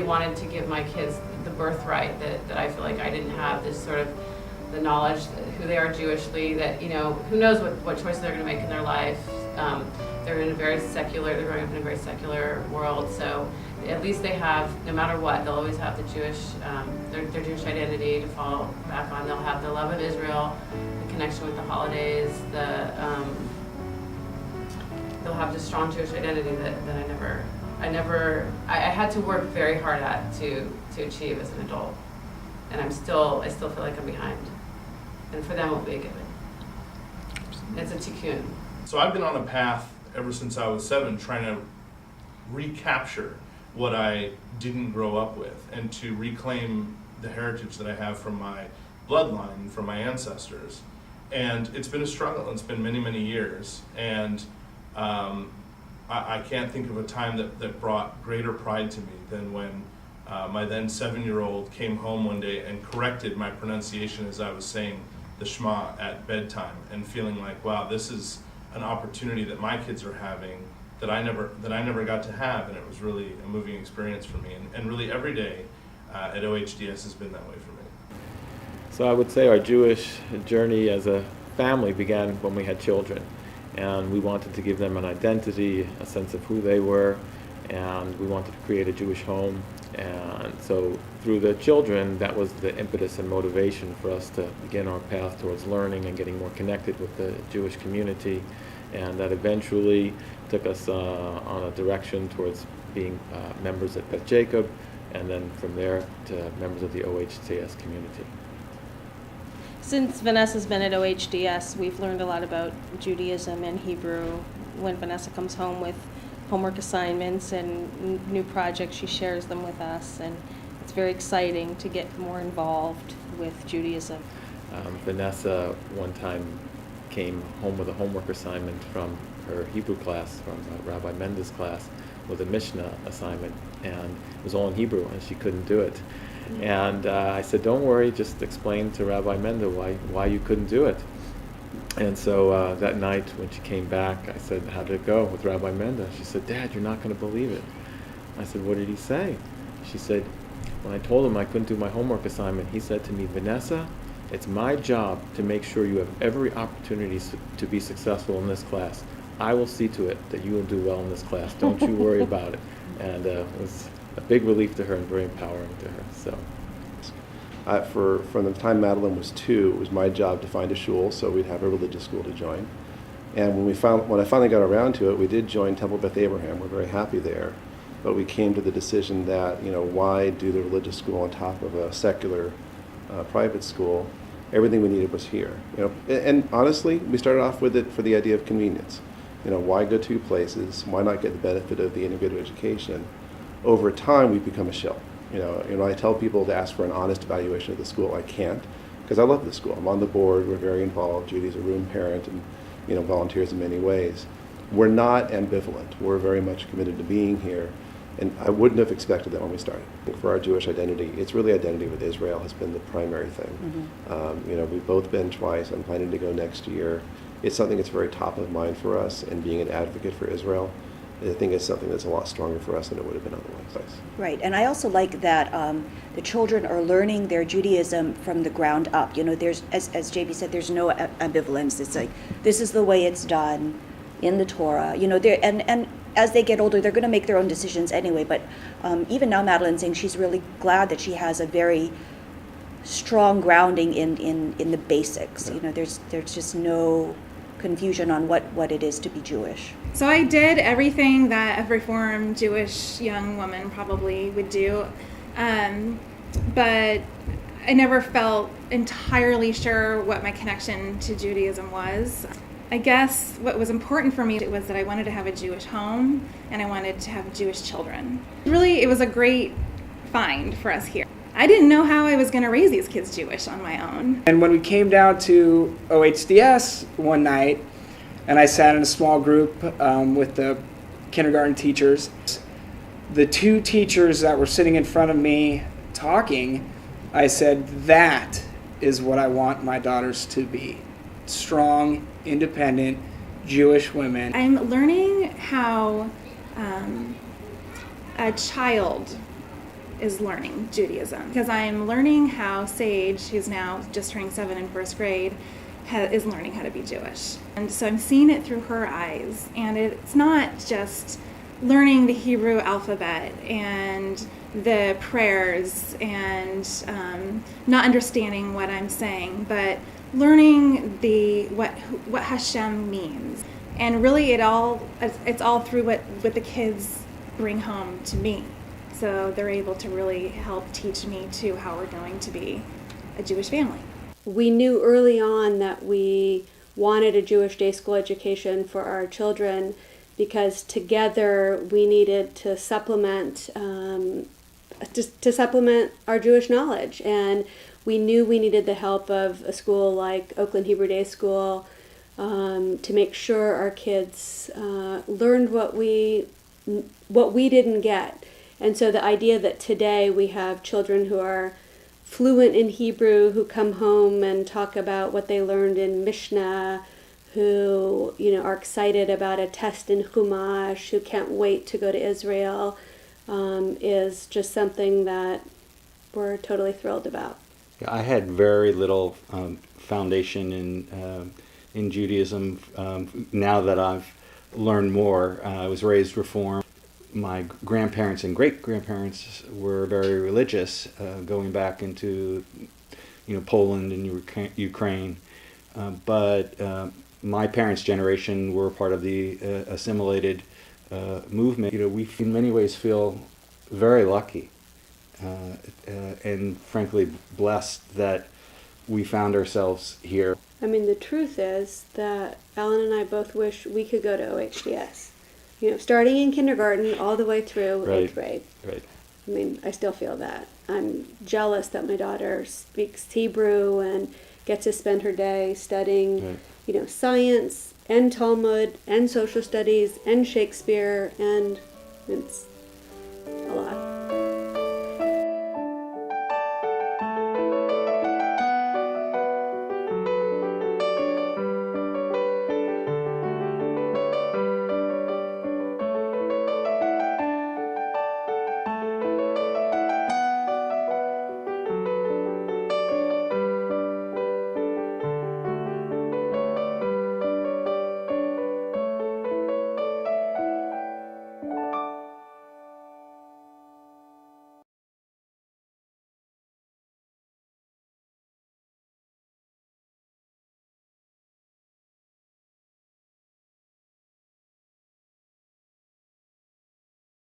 wanted to give my kids the birthright that I feel like I didn't have, this sort of the knowledge who they are Jewishly, that, you know, who knows what choices they're going to make in their life. They're they're growing up in a very secular world, so at least they have, no matter what, they'll always have the Jewish, their Jewish identity to fall back on. They'll have the love of Israel, the connection with the holidays, they'll have this strong Jewish identity that I had to work very hard at to achieve as an adult. And I still feel like I'm behind. And for them, it will be a given. It's a tikkun. So I've been on a path ever since I was 7, trying to recapture what I didn't grow up with and to reclaim the heritage that I have from my bloodline, from my ancestors. And it's been a struggle. It's been many, many years. And I can't think of a time that brought greater pride to me than when my then 7-year-old came home one day and corrected my pronunciation as I was saying the Shema at bedtime, and feeling like, wow, this is an opportunity that my kids are having that I never got to have, and it was really a moving experience for me. And really every day at OHDS has been that way for me. So I would say our Jewish journey as a family began when we had children, and we wanted to give them an identity, a sense of who they were, and we wanted to create a Jewish home. And so through the children, that was the impetus and motivation for us to begin our path towards learning and getting more connected with the Jewish community. And that eventually took us on a direction towards being members at Beth Jacob, and then from there to members of the OHDS community. Since Vanessa's been at OHDS, we've learned a lot about Judaism and Hebrew. When Vanessa comes home with homework assignments and new projects, she shares them with us, and it's very exciting to get more involved with Judaism. Vanessa one time came home with a homework assignment from her Hebrew class, from Rabbi Mendes' class, with a Mishnah assignment, and it was all in Hebrew, and she couldn't do it. And I said, don't worry, just explain to Rabbi Mendel why you couldn't do it. And so that night when she came back, I said, how did it go with Rabbi Mendel? She said, Dad, you're not going to believe it. I said, what did he say? She said, when I told him I couldn't do my homework assignment, he said to me, Vanessa, it's my job to make sure you have every opportunity to be successful in this class. I will see to it that you will do well in this class. Don't you worry about it. And it was a big relief to her and very empowering to her. So. From the time Madeline was 2, it was my job to find a shul, so we'd have a religious school to join. And when I finally got around to it, we did join Temple Beth Abraham. We're very happy there, but we came to the decision that, you know, why do the religious school on top of a secular private school? Everything we needed was here. You know, and honestly, we started off with it for the idea of convenience. You know, why go 2 places? Why not get the benefit of the integrated education? Over time, we've become a shell. You know, I tell people to ask for an honest evaluation of the school. I can't, because I love the school. I'm on the board. We're very involved. Judy's a room parent and, you know, volunteers in many ways. We're not ambivalent. We're very much committed to being here, and I wouldn't have expected that when we started. For our Jewish identity, it's really identity with Israel has been the primary thing. Mm-hmm. You know, we've both been twice. I'm planning to go next year. It's something that's very top of mind for us, and being an advocate for Israel, I think it's something that's a lot stronger for us than it would have been otherwise. Right, and I also like that the children are learning their Judaism from the ground up. You know, there's, as JB said, there's no ambivalence. It's like, this is the way it's done in the Torah. You know, and as they get older, they're going to make their own decisions anyway. But even now, Madeline's saying she's really glad that she has a very strong grounding in the basics. Yeah. You know, there's just no confusion on what it is to be Jewish. So I did everything that a Reformed Jewish young woman probably would do, but I never felt entirely sure what my connection to Judaism was. I guess what was important for me was that I wanted to have a Jewish home and I wanted to have Jewish children. Really, it was a great find for us here. I didn't know how I was going to raise these kids Jewish on my own. And when we came down to OHDS one night, and I sat in a small group with the kindergarten teachers, the 2 teachers that were sitting in front of me talking, I said, that is what I want my daughters to be. Strong, independent, Jewish women. I'm learning how a child is learning Judaism, because I'm learning how Sage, who's now just turning 7 in first grade, is learning how to be Jewish. And so I'm seeing it through her eyes, and it's not just learning the Hebrew alphabet and the prayers and not understanding what I'm saying, but learning what Hashem means. And really it's all through what the kids bring home to me. So they're able to really help teach me too how we're going to be a Jewish family. We knew early on that we wanted a Jewish day school education for our children because together we needed to supplement our Jewish knowledge. And we knew we needed the help of a school like Oakland Hebrew Day School to make sure our kids learned what we didn't get. And so the idea that today we have children who are fluent in Hebrew, who come home and talk about what they learned in Mishnah, who are excited about a test in Chumash, who can't wait to go to Israel, is just something that we're totally thrilled about. I had very little foundation in Judaism. Now that I've learned more, I was raised Reform. My grandparents and great-grandparents were very religious, going back into Poland and Ukraine. But my parents' generation were part of the assimilated movement. We in many ways feel very lucky and frankly blessed that we found ourselves here. I mean, the truth is that Alan and I both wish we could go to OHDS. Starting in kindergarten all the way through Right. 8th grade. Right. I mean, I still feel that. I'm jealous that my daughter speaks Hebrew and gets to spend her day studying, Right. Science and Talmud and social studies and Shakespeare, and it's